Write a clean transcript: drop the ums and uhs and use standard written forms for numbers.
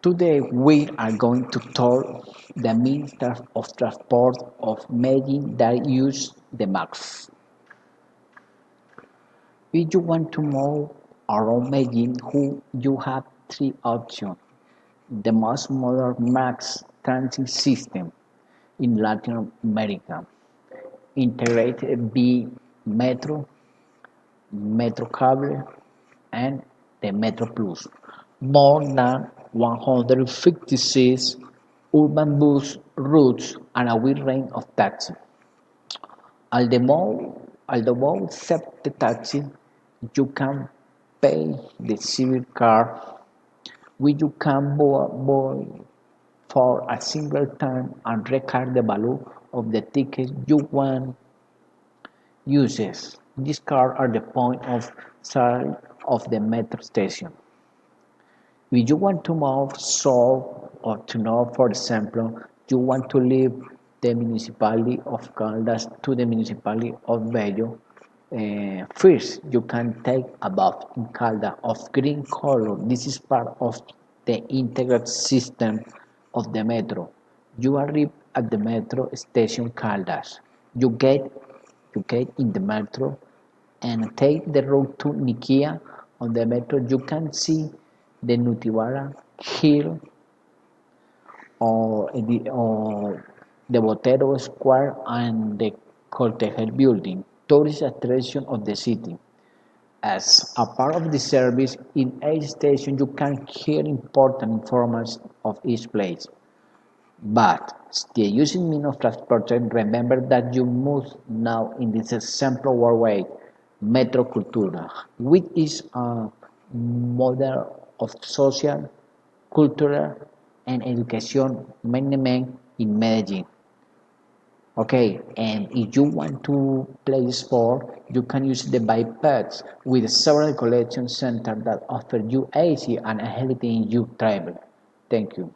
Today we are going to talk the means of transport of Medellin that use the maps. If you want to move around Medellin, you have three options. The most modern mass transit system in Latin America, integrated via Metro, Metro Cable, and the Metro Plus. More than 156 urban bus routes and a wide range of taxis. Although except the taxi, you can pay the civil card which you can buy for a single time and record the value of the ticket you want uses. These cards are the point of sale of the metro station. If you want to move south or to north, for example, you want to leave the municipality of Caldas to the municipality of Bello, first you can take a bus in Caldas of green color. This is part of the integrated system of the metro. You arrive at the metro station Caldas. You get you get in the metro and take the road to Nikia. On the metro, you can see the Nutibara Hill or the Botero Square and the Cortejel building, tourist attraction of the city. As a part of the service, in each station you can hear important information of each place. But still using means of transportation, remember that you must now in this example worldwide Metro Cultura, which is a model of social, cultural, and education management in Medellin. Okay, and if you want to play sport, you can use the bike paths with several collection centers that offer you easy and agility in your travel. Thank you.